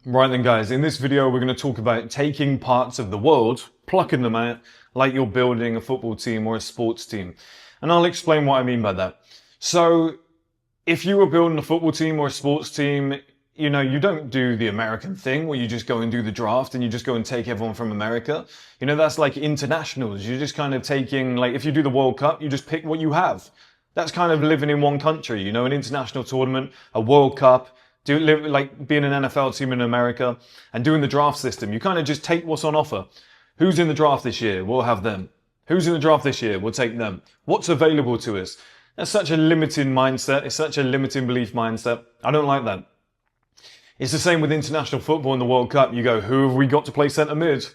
Right then guys, in this video we're going to talk about taking parts of the world, plucking them out, like you're building a football team or a sports team. And I'll explain what I mean by that. So, if you were building a football team or a sports team, you don't do the American thing where you just go and do the draft and you just go and take everyone from America. That's like internationals. You're just kind of taking, like if you do the World Cup, you just pick what you have. That's kind of living in one country, an international tournament, a World Cup, like being an NFL team in America and doing the draft system. You kind of just take what's on offer. Who's in the draft this year? We'll have them. Who's in the draft this year? We'll take them. What's available to us? That's such a limiting mindset. It's such a limiting belief mindset. I don't like that. It's the same with international football in the World Cup. You go, who have we got to play centre mid?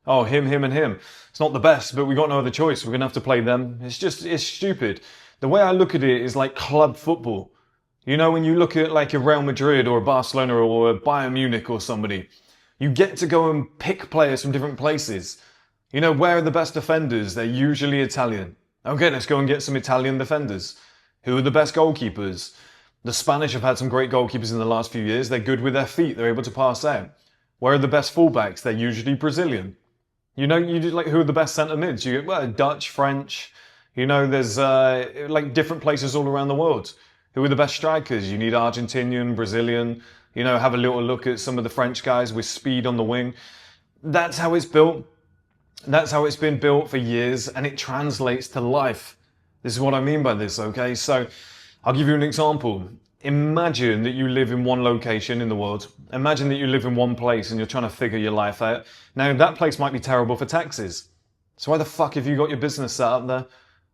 Oh, him, and him. It's not the best, but we got no other choice. We're going to have to play them. It's stupid. The way I look at it is like club football. When you look at like a Real Madrid or a Barcelona or a Bayern Munich or somebody, you get to go and pick players from different places. Where are the best defenders? They're usually Italian. Okay, let's go and get some Italian defenders. Who are the best goalkeepers? The Spanish have had some great goalkeepers in the last few years. They're good with their feet. They're able to pass out. Where are the best fullbacks? They're usually Brazilian. You do like who are the best centre mids? You get Dutch, French. There's like different places all around the world. Who are the best strikers? You need Argentinian, Brazilian. Have a little look at some of the French guys with speed on the wing. That's how it's built. That's how it's been built for years, and it translates to life. This is what I mean by this, okay? So, I'll give you an example. Imagine that you live in one location in the world. Imagine that you live in one place and you're trying to figure your life out. Now, that place might be terrible for taxes. So why the fuck have you got your business set up there?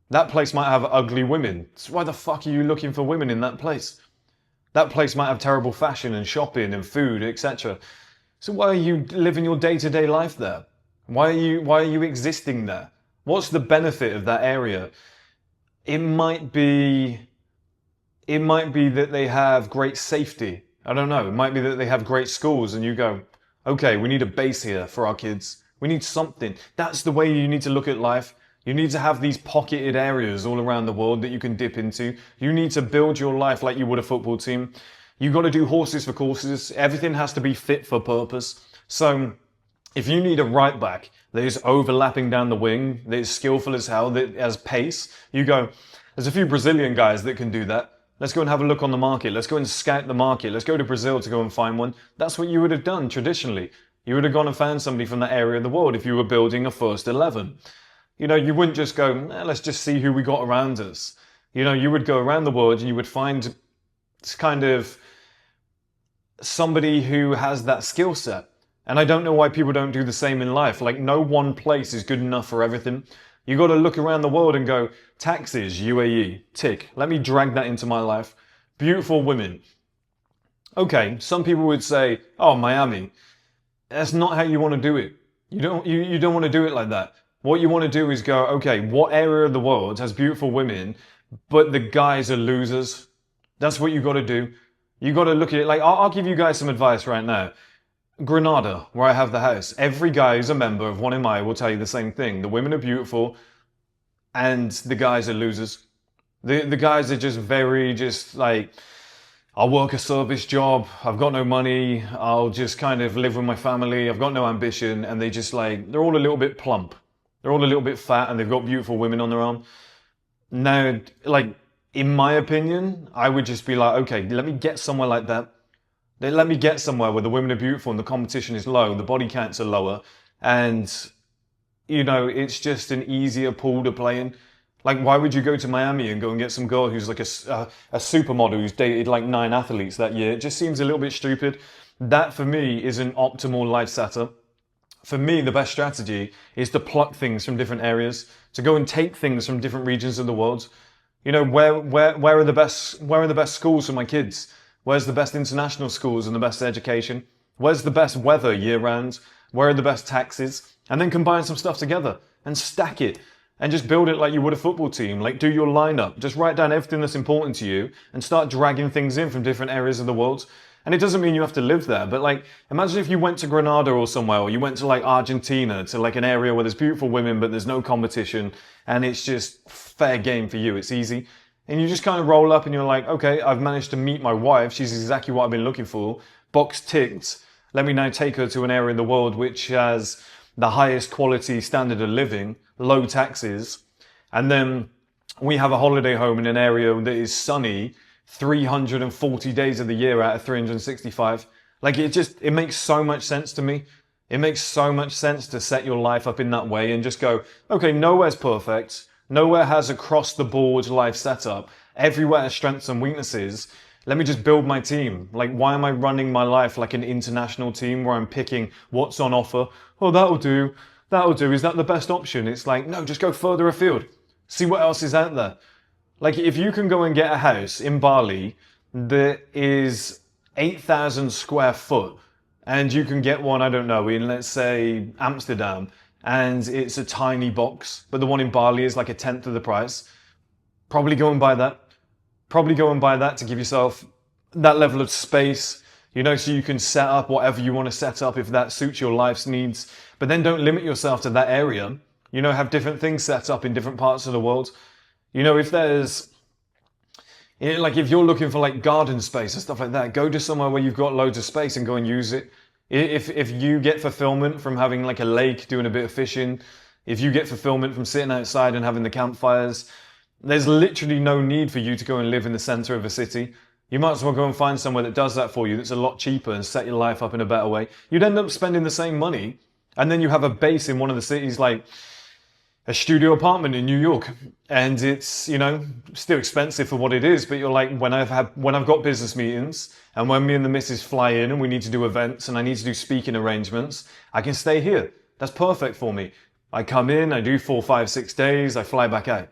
That place might have ugly women. So why the fuck are you looking for women in that place? That place might have terrible fashion and shopping and food, etc. So why are you living your day-to-day life there? Why are you existing there? What's the benefit of that area? It might be that they have great safety. I don't know. It might be that they have great schools and you go, okay, we need a base here for our kids. We need something. That's the way you need to look at life. You need to have these pocketed areas all around the world that you can dip into. You need to build your life like you would a football team. You've got to do horses for courses. Everything has to be fit for purpose. So if you need a right back that is overlapping down the wing, that is skillful as hell, that has pace, you go, there's a few Brazilian guys that can do that. Let's go and have a look on the market. Let's go and scout the market. Let's go to Brazil to go and find one. That's what you would have done traditionally. You would have gone and found somebody from that area of the world if you were building a first 11. You wouldn't just go, let's just see who we got around us. You would go around the world and you would find kind of somebody who has that skill set. And I don't know why people don't do the same in life. Like no one place is good enough for everything. You got to look around the world and go, taxes, UAE, tick. Let me drag that into my life. Beautiful women. Okay, some people would say, oh, Miami. That's not how you want to do it. You don't want to do it like that. What you want to do is go, okay, what area of the world has beautiful women, but the guys are losers? That's what you got to do. You got to look at it like, I'll give you guys some advice right now. Granada, where I have the house, every guy who's a member of 1MI will tell you the same thing. The women are beautiful and the guys are losers. The guys are just like, I'll work a service job, I've got no money, I'll just kind of live with my family, I've got no ambition, and they're all a little bit plump. They're all a little bit fat and they've got beautiful women on their arm. Now, like, in my opinion, I would just be like, okay, let me get somewhere like that. Let me get somewhere where the women are beautiful and the competition is low, the body counts are lower, and, it's just an easier pool to play in. Like, why would you go to Miami and go and get some girl who's like a supermodel who's dated like 9 athletes that year? It just seems a little bit stupid. That, for me, is an optimal life setup. For me, the best strategy is to pluck things from different areas, to go and take things from different regions of the world. Where are the best schools for my kids? Where's the best international schools and the best education? Where's the best weather year round? Where are the best taxes? And then combine some stuff together and stack it and just build it like you would a football team. Like do your lineup, just write down everything that's important to you and start dragging things in from different areas of the world. And it doesn't mean you have to live there, but like, imagine if you went to Granada or somewhere, or you went to like Argentina, to like an area where there's beautiful women, but there's no competition, and it's just fair game for you, it's easy. And you just kind of roll up and you're like, okay, I've managed to meet my wife, she's exactly what I've been looking for, box ticked, Let me now take her to an area in the world which has the highest quality standard of living, low taxes, and then we have a holiday home in an area that is sunny 340 days of the year out of 365. Like it makes so much sense to me. It makes so much sense to set your life up in that way and just go, okay, nowhere's perfect. Nowhere has across the board life setup. Everywhere has strengths and weaknesses. Let me just build my team. Like, why am I running my life like an international team where I'm picking what's on offer? Oh, that'll do. That'll do. Is that the best option? It's like, no, just go further afield. See what else is out there. Like, if you can go and get a house in Bali that is 8,000 square foot, and you can get one, I don't know, in, let's say, Amsterdam, and it's a tiny box, but the one in Bali is like a tenth of the price, probably go and buy that. Probably go and buy that to give yourself that level of space, you know, so you can set up whatever you want to set up if that suits your life's needs. But then don't limit yourself to that area. You know, have different things set up in different parts of the world. You know, if there's, you know, like if you're looking for like garden space and stuff like that, go to somewhere where you've got loads of space and go and use it. If you get fulfillment from having like a lake, doing a bit of fishing, if you get fulfillment from sitting outside and having the campfires, there's literally no need for you to go and live in the center of a city. You might as well go and find somewhere that does that for you, that's a lot cheaper, and set your life up in a better way. You'd end up spending the same money, and then you have a base in one of the cities, like a studio apartment in New York, and it's, you know, still expensive for what it is, but you're like, when I've got business meetings, and when me and the missus fly in and we need to do events and I need to do speaking arrangements, I can stay here. That's perfect for me. I come in, I do 4, 5, 6 days, I fly back out.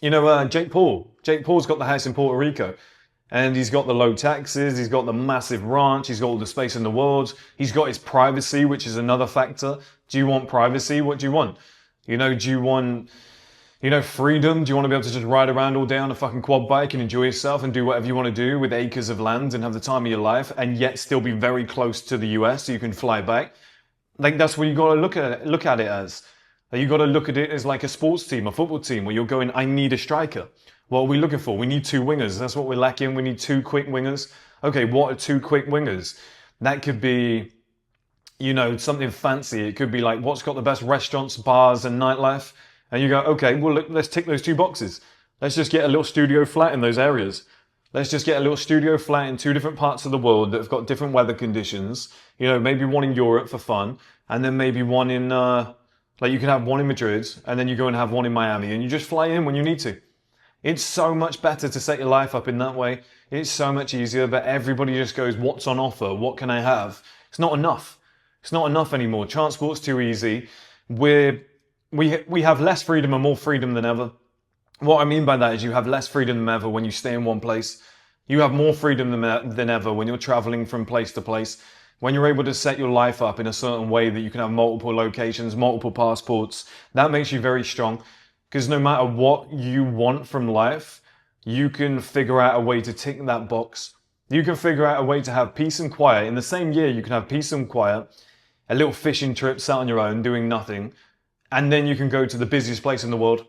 You know, Jake Paul's got the house in Puerto Rico, and he's got the low taxes, he's got the massive ranch, he's got all the space in the world, he's got his privacy, which is another factor. Do you want privacy? What do you want? You know, do you want, you know, freedom? Do you want to be able to just ride around all day on a fucking quad bike and enjoy yourself and do whatever you want to do with acres of land and have the time of your life, and yet still be very close to the US so you can fly back? Like, that's what you got to look at it as. You got to look at it as like a sports team, a football team, where you're going, I need a striker. What are we looking for? We need 2 wingers. That's what we're lacking. We need 2 quick wingers. Okay, what are 2 quick wingers? That could be, you know, something fancy. It could be like, what's got the best restaurants, bars, and nightlife? And you go, okay, well, look, let's tick those 2 boxes. Let's just get a little studio flat in those areas. Let's just get a little studio flat in 2 different parts of the world that have got different weather conditions. You know, maybe one in Europe for fun, and then maybe one in, like you can have one in Madrid, and then you go and have one in Miami, and you just fly in when you need to. It's so much better to set your life up in that way. It's so much easier, but everybody just goes, what's on offer? What can I have? It's not enough. It's not enough anymore. Transport's too easy. We have less freedom and more freedom than ever. What I mean by that is you have less freedom than ever when you stay in one place. You have more freedom than ever when you're traveling from place to place. When you're able to set your life up in a certain way that you can have multiple locations, multiple passports, that makes you very strong. Because no matter what you want from life, you can figure out a way to tick that box. You can figure out a way to have peace and quiet. In the same year, you can have peace and quiet, a little fishing trip sat on your own, doing nothing, and then you can go to the busiest place in the world.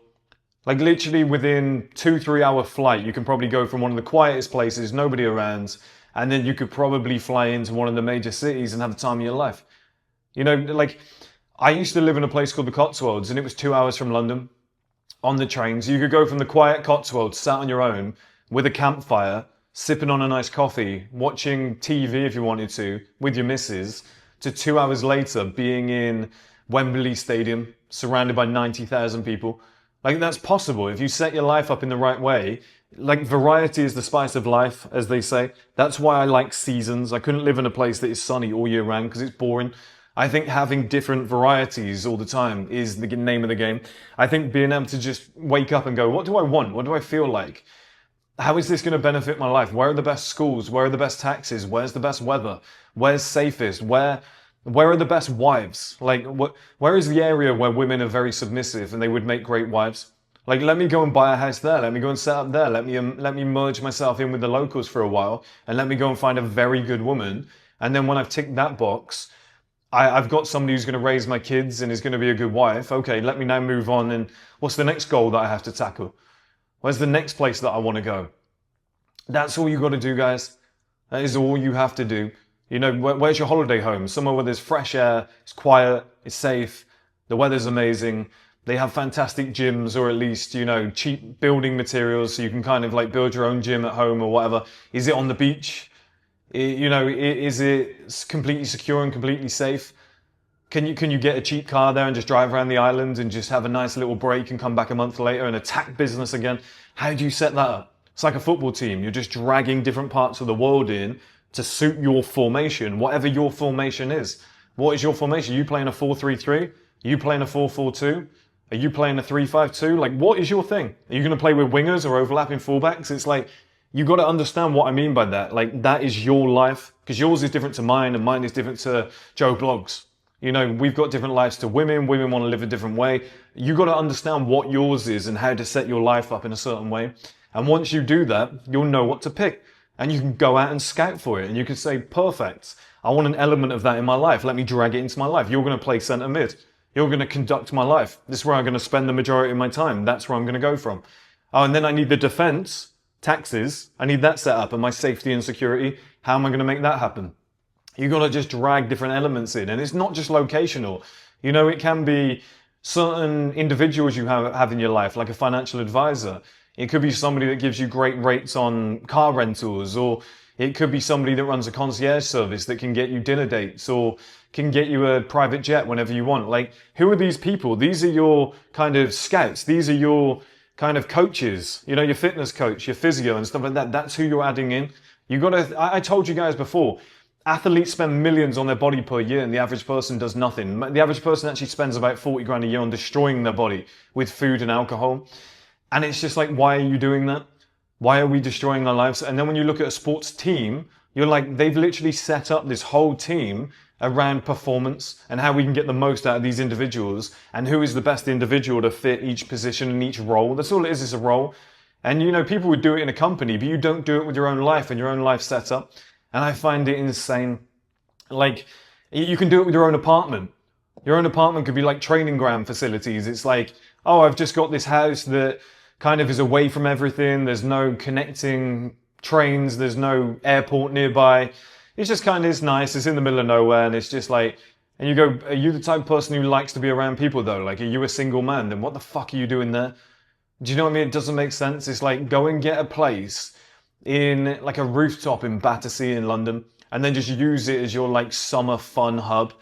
Like literally within 2-3 hour flight, you can probably go from one of the quietest places, nobody around, and then you could probably fly into one of the major cities and have the time of your life. You know, like I used to live in a place called the Cotswolds, and it was 2 hours from London on the trains. You could go from the quiet Cotswolds, sat on your own with a campfire, sipping on a nice coffee, watching TV if you wanted to, with your missus, to 2 hours later being in Wembley Stadium, surrounded by 90,000 people. Like, that's possible if you set your life up in the right way. Like, variety is the spice of life, as they say. That's why I like seasons. I couldn't live in a place that is sunny all year round because it's boring. I think having different varieties all the time is the name of the game. I think being able to just wake up and go, what do I want? What do I feel like? How is this going to benefit my life? Where are the best schools? Where are the best taxes? Where's the best weather? Where's safest? Where are the best wives? Like, where is the area where women are very submissive and they would make great wives? Like, let me go and buy a house there. Let me go and set up there. Let me merge myself in with the locals for a while, and let me go and find a very good woman. And then when I've ticked that box, I've got somebody who's going to raise my kids and is going to be a good wife. Okay, let me now move on. And what's the next goal that I have to tackle? Where's the next place that I want to go? That's all you got to do, guys. That is all you have to do. You know, where's your holiday home? Somewhere where there's fresh air, it's quiet, it's safe, the weather's amazing. They have fantastic gyms, or at least, you know, cheap building materials so you can kind of like build your own gym at home or whatever. Is it on the beach? You know, is it completely secure and completely safe? Can you get a cheap car there and just drive around the island and just have a nice little break and come back a month later and attack business again? How do you set that up? It's like a football team. You're just dragging different parts of the world in to suit your formation, whatever your formation is. What is your formation? Are you playing a 4-3-3? Are you playing a 4-4-2? Are you playing a 3-5-2? Like, what is your thing? Are you going to play with wingers or overlapping fullbacks? It's like, you got to understand what I mean by that. Like, that is your life, because yours is different to mine and mine is different to Joe Blogs. You know, we've got different lives to women. Women want to live a different way. You got to understand what yours is and how to set your life up in a certain way. And once you do that, you'll know what to pick. And you can go out and scout for it. And you can say, perfect, I want an element of that in my life. Let me drag it into my life. You're going to play centre mid. You're going to conduct my life. This is where I'm going to spend the majority of my time. That's where I'm going to go from. Oh, and then I need the defence, taxes. I need that set up, and my safety and security. How am I going to make that happen? You've got to just drag different elements in. And it's not just locational. You know, it can be certain individuals you have in your life, like a financial advisor. It could be somebody that gives you great rates on car rentals, or it could be somebody that runs a concierge service that can get you dinner dates or can get you a private jet whenever you want. Like, who are these people? These are your kind of scouts. These are your kind of coaches, you know, your fitness coach, your physio and stuff like that. That's who you're adding in. You got to, I told you guys before, athletes spend millions on their body per year and the average person does nothing. The average person actually spends about 40 grand a year on destroying their body with food and alcohol. And it's just like, why are you doing that? Why are we destroying our lives? And then when you look at a sports team, you're like, they've literally set up this whole team around performance and how we can get the most out of these individuals and who is the best individual to fit each position and each role. That's all it is a role. And you know, people would do it in a company, but you don't do it with your own life and your own life set up. And I find it insane. Like, you can do it with your own apartment. Your own apartment could be like training ground facilities. It's like, oh, I've just got this house that kind of is away from everything. There's no connecting trains. There's no airport nearby. It's just kind of, it's nice. It's in the middle of nowhere. And it's just like, and you go, are you the type of person who likes to be around people though? Like, are you a single man? Then what the fuck are you doing there? Do you know what I mean? It doesn't make sense. It's like, go and get a place in like a rooftop in Battersea in London and then just use it as your like summer fun hub.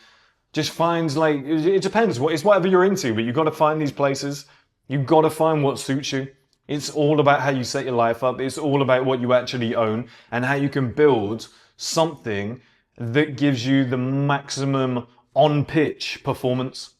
Just find like, it depends. It's whatever you're into, but you've got to find these places. You've got to find what suits you. It's all about how you set your life up. It's all about what you actually own and how you can build something that gives you the maximum on-pitch performance.